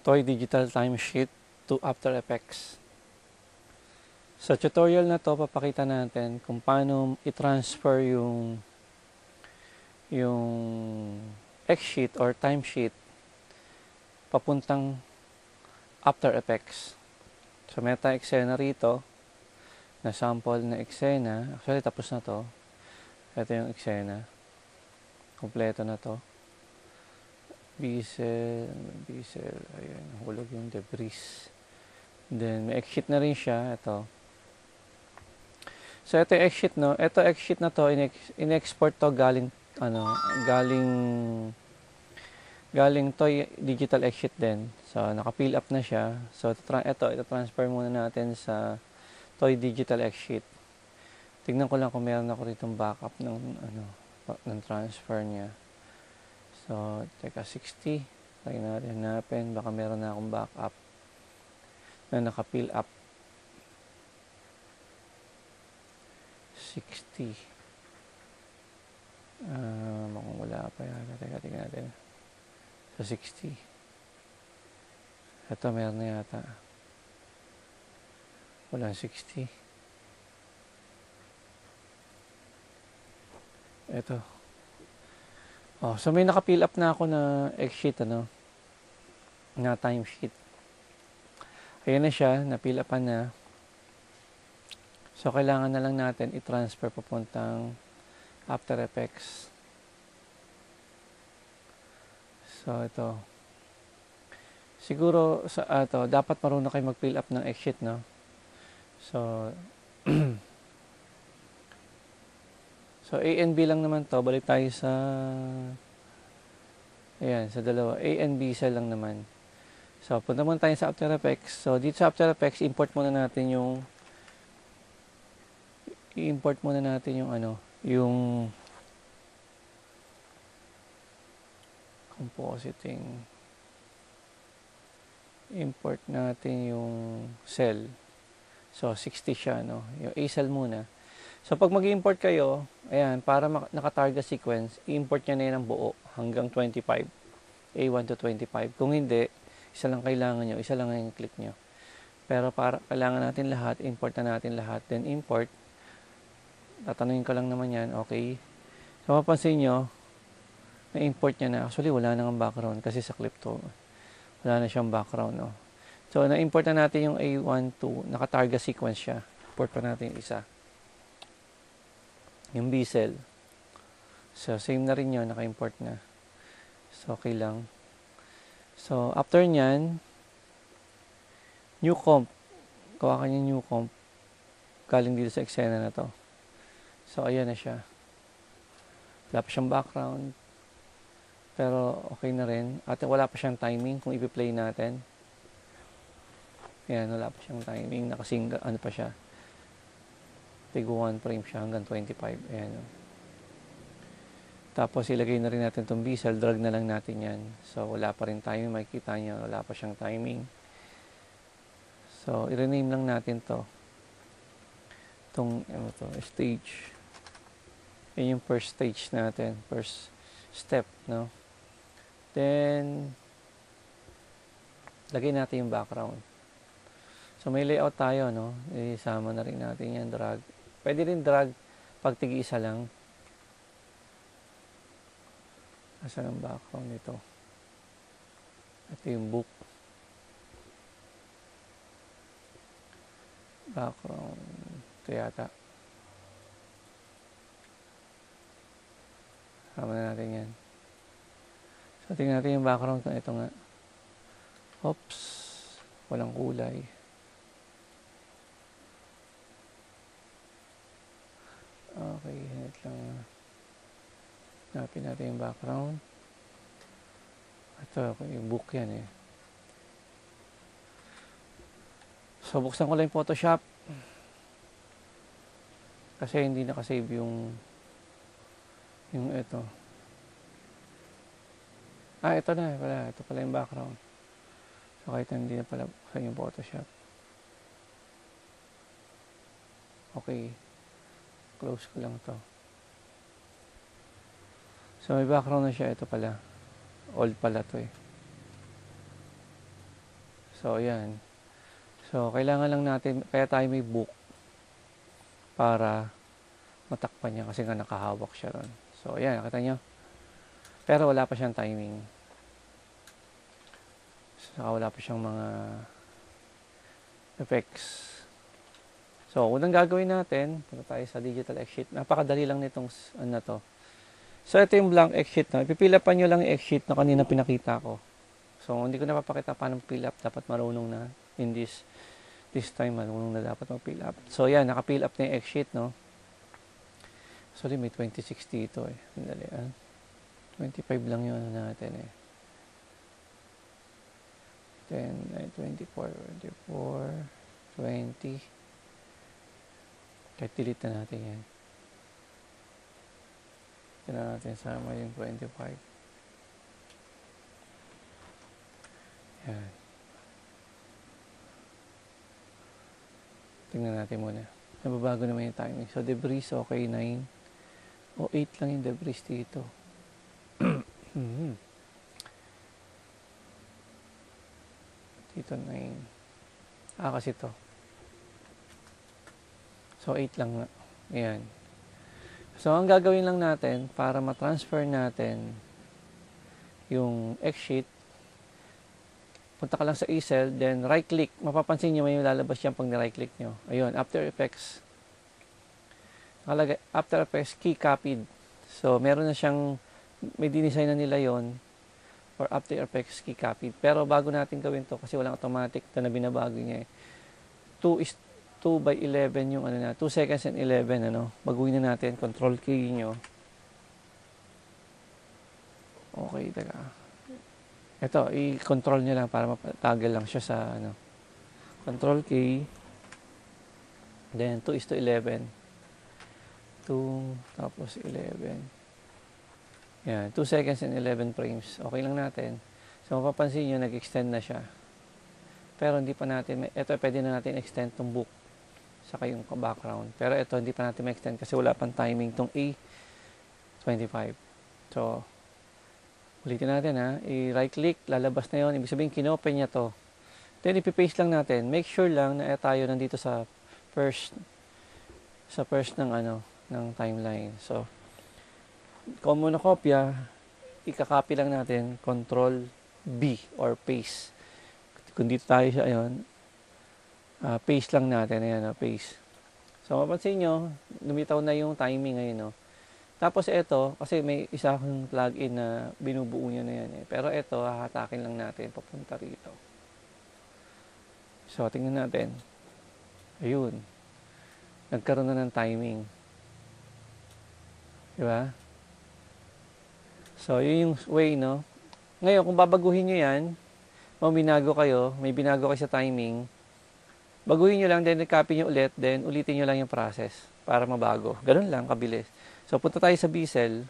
Toy Digital Timesheet to After Effects. Sa tutorial na to, papakita natin kung paano i-transfer yung X-sheet or timesheet papuntang After Effects. So, may tayong eksena rito na sample na eksena. Actually, tapos na to. Ito yung eksena. Kompleto na to. Bisel, ayan, hulog yung debris. Then, may X-sheet na rin siya. Ito. So, ito yung X-sheet, no? Ito X-sheet na to, in-export to galing Toy Digital X-sheet din. So, naka-fill up na siya. So, ito transfer muna natin sa Toy Digital X-sheet. Tignan ko lang kung meron ako ritong backup ng transfer niya. So, teka, 60. Try natin hanapin. Baka meron na akong backup na naka-fill up. 60. Mukhang wala pa yata. Teka, tingnan natin. So, 60. Ito, meron na yata. Wala 60. Ito. Oh, so may naka-fill up na ako na X-sheet, na timesheet. Ayan na siya, na-fill upan na. So, kailangan na lang natin i-transfer papuntang After Effects. So, ito. Siguro, dapat marunong kayo mag-fill up ng X-sheet, no? So, so, A and B lang naman to. Balik tayo sa dalawa. A and B cell lang naman. So, punta muna tayo sa After Effects. So, dito sa After Effects, i-import muna natin yung compositing. Import natin yung cell. So, 60 siya, no? Yung A cell muna. So, pag mag-import kayo, ayan, para naka-target sequence, i-import nyo na yan ang buo hanggang 25. A1 to 25. Kung hindi, isa lang kailangan nyo, isa lang yung click nyo. Pero para kailangan natin lahat, import na natin lahat. Then, import. Tatanungin ko lang naman yan, okay. So, mapansin nyo, na-import niya na. Actually, wala nang background kasi sa clip to. Wala na siyang background, no? So, na-import na natin yung A1 to, naka-target sequence siya. Import pa natin yung isa. Yung B cell. So, same na rin yun, naka-import na. So, okay lang. So, after nyan, new comp. Kuha ka niya new comp. Galing dito sa eksena na to. So, ayan na siya. Wala pa siyang background. Pero, okay na rin. At wala pa siyang timing kung i-play natin. Ayan, wala pa siyang timing. Nakasinga, pa siya. Tigo 1 frame siya hanggang 25. Ayan. Tapos, ilagay na rin natin itong B-cell. Drag na lang natin yan. So, wala pa rin timing. Makikita niya, wala pa siyang timing. So, i-rename lang natin to. Itong, stage. Yan yung first stage natin. First step, no? Then, lagay natin yung background. So, may layout tayo, no? Isama na rin natin yan, drag. Pwede rin drag pag tig-isa lang. Asan ang background nito? Ito yung book. Background. Ito yata. Sama na natin yan. So, tingnan natin yung background kung ito nga. Oops. Walang kulay. Okay, hinit lang. Hanapin natin yung background. Ito, yung book yan eh. So, buksan ko lang yung Photoshop. Kasi hindi nakasave yung ito. Ito na pala. Ito pala yung background. So, kahit hindi na pala buksan yung Photoshop. Okay. Close ko lang to. So, may background na siya. Ito pala. Old pala to eh. So, ayan. So, kailangan lang natin, kaya tayo may book para matakpan niya kasi nga nakahawak siya ron. So, ayan, nakita nyo. Pero wala pa siyang timing. Saka wala pa siyang mga effects. So, unang gagawin natin, punta tayo sa digital X-sheet. Napakadali lang nitong ano na to. So, ito yung blank X-sheet. No? Ipipilapan nyo lang yung X-sheet na kanina pinakita ko. So, hindi ko napapakita paano fill up. Dapat marunong na in this time, marunong na dapat mag-fill up. So, yan, naka-fill up na yung X-sheet, no? Sorry, may 2060 ito eh. Dali, 25 lang yun natin eh. 10, 24, 20. Kahit delete na natin yan. Tignan natin sama yung 25. Yan. Tingnan natin muna. Nababago naman yung timing. So, debris, okay, 9. O, 8 lang yung debris dito. Dito, 9. Kasi to. So, 8 lang nga. Ayan. So, ang gagawin lang natin para ma-transfer natin yung X-sheet, punta ka lang sa easel, then right-click. Mapapansin nyo may lalabas yan pag ni-right-click nyo. Ayun, After Effects. Nakalagay, After Effects, key copied. So, meron na siyang, may dinesign na nila yon for After Effects, key copied. Pero bago natin gawin to, kasi walang automatic na binabago niya eh. 2 by 11 yung ano na, 2 seconds and 11, ano. Baguhin na natin, control key nyo. Okay, taga. Ito, i-control nyo lang para mapatagel lang siya sa, ano. Control key. Then, 2:11. 2, tapos 11. Yan, 2 seconds and 11 frames. Okay lang natin. So, mapapansin nyo, nag-extend na siya. Pero hindi pa natin, ito pwede na natin extend tong book saka yung background. Pero ito hindi pa natin ma-extend kasi wala pang timing tong A25. So, ulitin natin ha. I-right click, lalabas na yon. Ibig sabihin, kinopen niya to. Then, ipipaste lang natin. Make sure lang na tayo nandito sa first ng ano, ng timeline. So, kung muna kopya, ikakopy lang natin, Control B or paste. Kung dito tayo sa ayon, paste lang natin. Ayan, paste. So, mapansin nyo, lumitaw na yung timing ngayon. No? Tapos ito, kasi may isa akong plugin na binubuo nyo na yan. Eh. Pero ito, hahatakin lang natin papunta rito. So, tingnan natin. Ayun. Nagkaroon na ng timing. Diba? So, yun yung way, no? Ngayon, kung babaguhin nyo yan, may binago kayo sa timing, baguhin nyo lang, then copy nyo ulit, then ulitin nyo lang yung process para mabago. Ganun lang, kabilis. So, punta tayo sa bezel.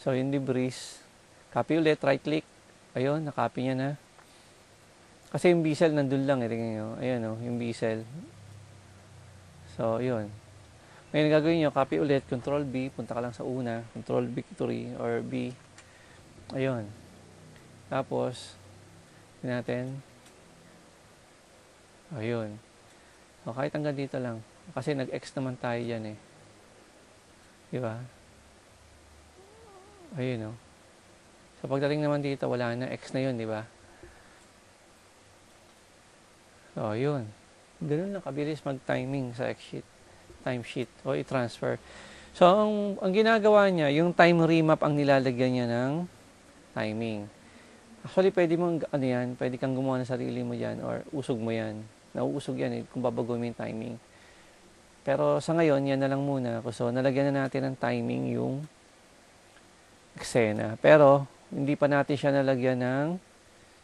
So, yung debris, copy ulit, right click. Ayun, nakopy niya na. Kasi yung bezel nandun lang, tingnan nyo. Ayun, yung bezel. So, yun. Ngayon, gagawin nyo, copy ulit, Control B, punta ka lang sa una, Control Victory, or B. Ayun. Tapos, natin. Ayun. So, kahit hanggang dito lang. Kasi nag-X naman tayo yan eh. Diba? Ayun, no? So, pagdating naman dito, wala na. X na yun, diba? So, ayun. Ganun lang kabilis mag-timing sa X-sheet. Timesheet o i-transfer. So, ang ginagawa niya, yung time remap ang nilalagyan niya ng timing. Actually, pwede kang gumawa ng sarili mo dyan or usog mo yan. Nauusog yan eh, kung babaguhin mo yung timing. Pero sa ngayon, yan na lang muna. So, nalagyan na natin ng timing yung eksena. Pero, hindi pa natin siya nalagyan ng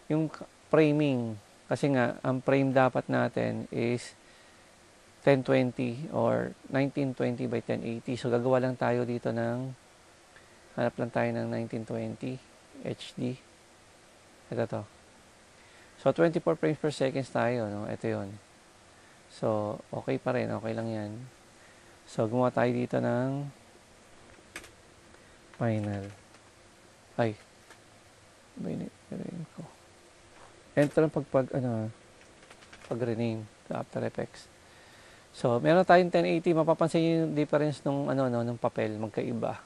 yung framing. Kasi nga, ang frame dapat natin is 1020 or 1920 by 1080. So, gagawa lang tayo dito hanap lang tayo ng 1920 HD. Ito to. So, 24 frames per seconds tayo, no? Ito yun. So, okay pa rin. Okay lang yan. So, gumawa tayo dito ng final. Ay. Ko. enter ang pag rename sa After Effects. So, meron tayong 1080, mapapansin niyo yung difference nung nung papel, magkaiba.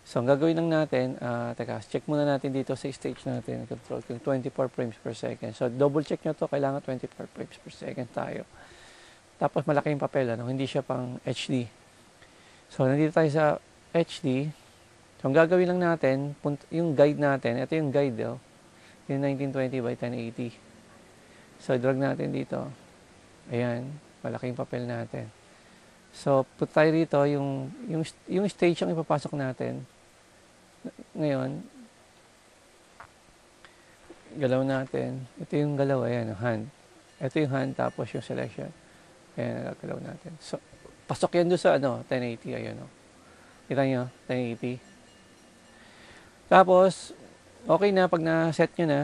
So, ang gagawin lang natin, teka, check muna natin dito sa stage natin, control yung 24 frames per second. So, double check nyo to, kailangan 24 frames per second tayo. Tapos, malaki yung papel, hindi siya pang HD. So, nandito tayo sa HD. So, ang gagawin lang natin, yung guide natin, ito yung guide, yung 1920 by 1080. So, drag natin dito. Ayan, malaki yung papel natin. So, put tayo rito, yung stage ang ipapasok natin. Ngayon, galaw natin. Ito yung galaw, ayan, hand. Ito yung hand, tapos yung selection. Ayan, galaw natin. So, pasok yan doon sa 1080, ayan, Kita nyo, 1080. Tapos, okay na, pag na-set nyo na,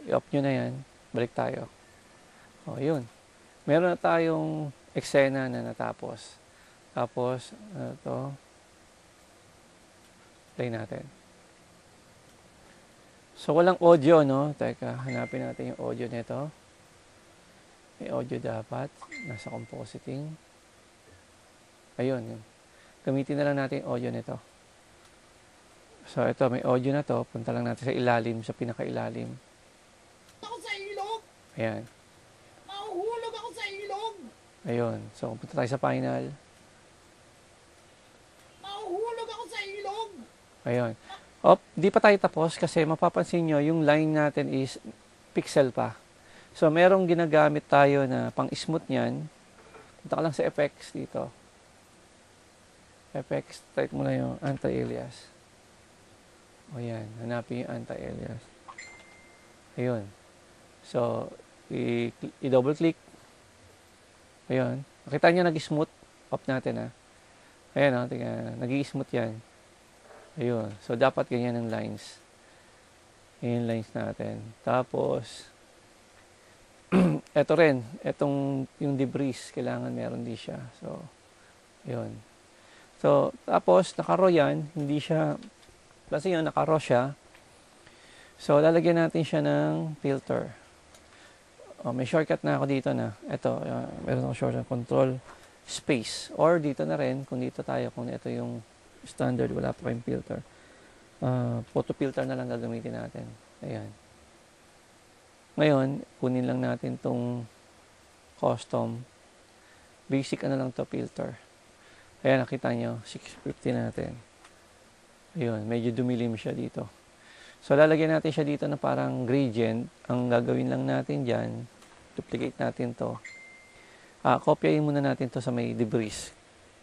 i-off nyo na yan, balik tayo. O, yun. Meron na tayong eksena na natapos. Tapos, ito, play natin. So, walang audio, no? Teka, hanapin natin yung audio nito. May audio dapat. Nasa compositing. Ayun, yun. Gamitin na lang natin yung audio nito. So, ito, may audio na to. Punta lang natin sa ilalim, sa pinakailalim. Ako sa ilog! Ayan. Mahuhulog ako sa ilog! Ayun. So, punta tayo sa final. Mahuhulog ako sa ilog! Ayun. Di pa tayo tapos kasi mapapansin nyo, yung line natin is pixel pa. So, merong ginagamit tayo na pang-smooth niyan. Punta ka lang sa effects dito. Effects, type mo na yung anti-alias. O yan, hanapin yung anti-alias. Ayun. So, i-double click. Ayun. Nakita nyo nag-smooth. Off natin Ayan tingnan, nag-i-smooth yan. Ayun. So, dapat ganyan ang lines. Yan yung lines natin. Tapos, eto rin. Yung debris, kailangan meron din siya. So, ayun. So, tapos, naka-row yan. Hindi siya, kasi yun, naka-row siya. So, lalagyan natin siya ng filter. May shortcut na ako dito na. Ito, meron ako shortcut, control, space. Or dito na rin, kung dito tayo, kung ito yung standard, wala pa kayong filter. Photo filter na lang gagamitin natin. Ayan. Ngayon, kunin lang natin tong custom. Basic lang to filter. Ayan, nakita nyo, 650 natin. Ayun, medyo dumilim siya dito. So, lalagyan natin siya dito na parang gradient. Ang gagawin lang natin dyan, duplicate natin to. Kopyahin muna natin to sa may debris.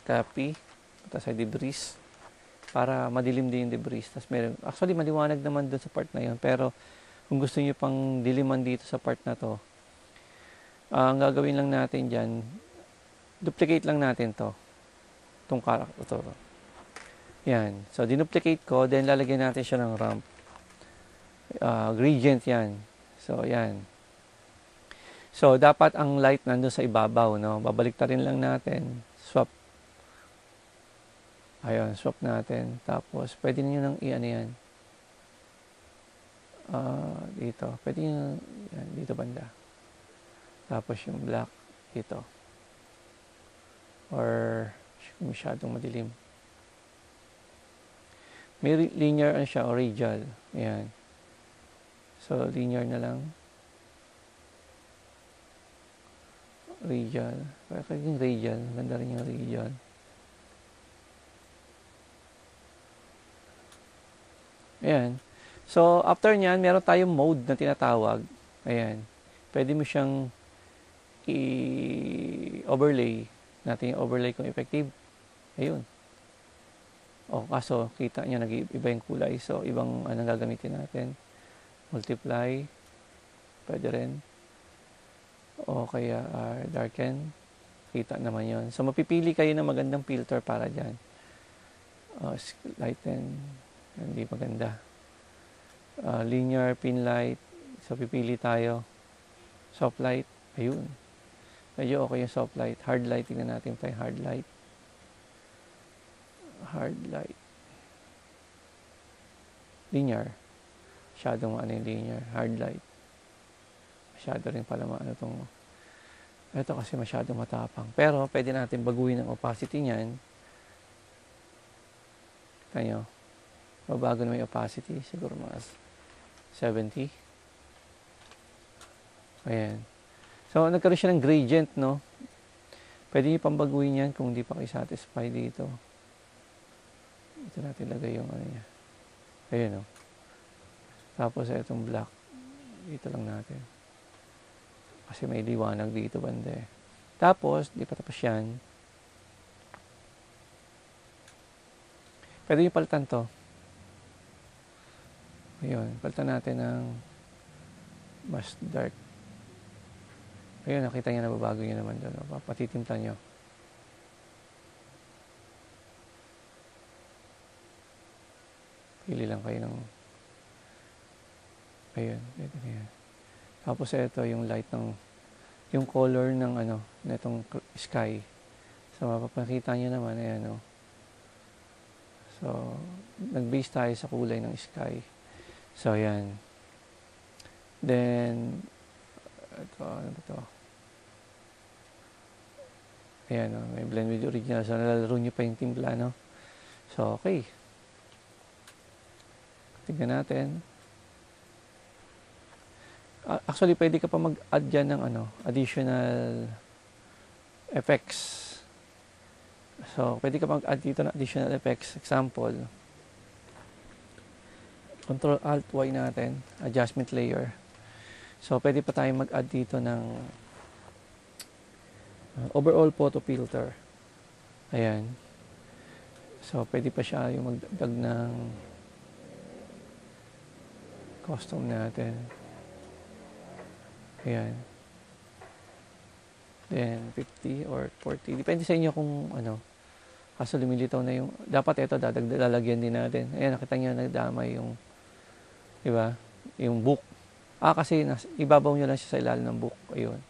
Copy. Tapos sa debris. Para madilim din yung debris. Tapos actually, maliwanag naman dun sa part na yun. Pero, kung gusto niyo pang diliman dito sa part na to, ang gagawin lang natin dyan, duplicate lang natin to. Itong character to. Yan. So, dinuplicate ko, then lalagyan natin siya ng ramp. Gradient yan. So, yan. So, dapat ang light nandun sa ibabaw, no? Babalik ta rin lang natin. Swap. Ayun, swap natin. Tapos, pwede niyo nang i-ano yan. Dito. Pwede niyo, yan, dito banda. Tapos, yung black, dito. Or, masyadong madilim. May linear siya, o radial. Ayan. So, linear na lang. Radial. Kaya yung radial. Ganda rin yung radial. Ayan. So, after nyan, meron tayong mode na tinatawag. Ayan. Pwede mo siyang i-overlay. Natin yung overlay kung effective. Ayun. Kaso, kita nyo, nag-iba yung kulay. So, ibang gagamitin natin. Multiply. Pwede rin. O kaya darken. Kita naman yon. So, mapipili kayo ng magandang filter para dyan. Lighten. Hindi maganda. Linear, pin light. So, pipili tayo. Soft light. Ayun. Medyo okay yung soft light. Hard light. Tingnan natin pa yung hard light. Hard light. Linear. Masyadong yung linear. Hard light. Masyado rin pala ano tong, ito kasi masyado matapang. Pero pwede natin baguhin ang opacity niyan. Kita nyo, mabago na may opacity. Siguro mga 70. Ayan. So, nagkaroon siya ng gradient, no? Pwede nyo pang baguhin yan kung hindi pa kayo satisfied dito. Ito natin lagay yung ano niya. Ayan, no? Tapos, itong black. Dito lang natin. Kasi may liwanag dito banda eh. Tapos, di pa tapos yan. Pwede yung palitan to. Ayun, palitan natin ng mas dark. Ayun, nakita niya nababago niya naman doon. Patitimpla nyo. Pili lang kayo ng... Ayun, pwede na yan. Tapos ito yung light ng yung color ng ano nitong sky. So mapapakita niyo naman ayan oh. So nag-base tayo sa kulay ng sky. So ayan. Then ito ano ba to? Ayan oh, may blend with original. So nalalaro niyo pa yung timpla no. So okay. Tingnan natin. Actually, pwede ka pa mag-add dyan ng ano, additional effects. So, pwede ka mag-add dito ng additional effects. Example, Ctrl-Alt-Y natin, adjustment layer. So, pwede pa tayong mag-add dito ng overall photo filter. Ayan. So, pwede pa siya yung magdagdag ng custom natin. Ayan. Then, 50 or 40. Depende sa inyo kung ano. Kaso lumilitaw na yung... Dapat ito, lalagyan din natin. Ayan, nakita nyo, nagdamay yung... Diba? Yung book. Kasi ibabaw nyo lang siya sa ilalim ng book. Ayun.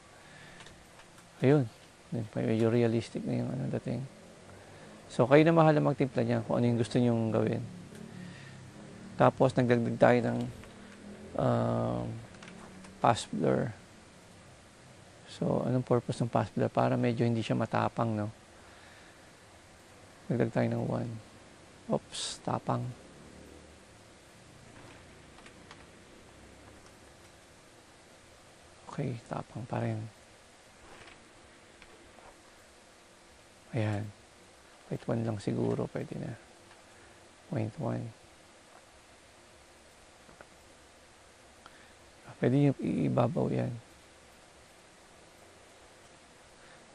Ayun. Medyo realistic na yung ano dating. So, kayo na mahala magtimpla niya kung ano yung gusto nyong gawin. Tapos, nagdagdag tayo ng pass blur. So, anong purpose ng pass blur? Para medyo hindi siya matapang, no? Nagdag tayo ng 1. Oops, tapang. Okay, tapang pa rin. Ayan. Wait, 1 lang siguro, pwede na. 0.1. Pwede nyo ibabaw yan.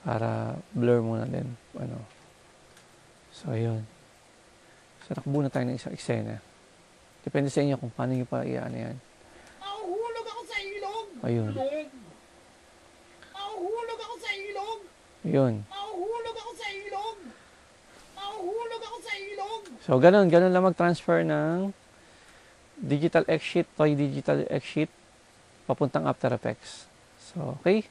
Para blur muna din. Ano. So, ayun. So, nakbuo na tayo ng isang eksena. Depende sa inyo kung paano nyo pa iaan yan. Mahuhulog ako sa ilog! Ayun. Mahuhulog ako sa ilog! Ayun. Mahuhulog ako sa ilog! Mahuhulog ako sa ilog! So, ganun lang mag-transfer ng digital X-Sheet, Toy Digital X-Sheet, papuntang After Effects. So, okay.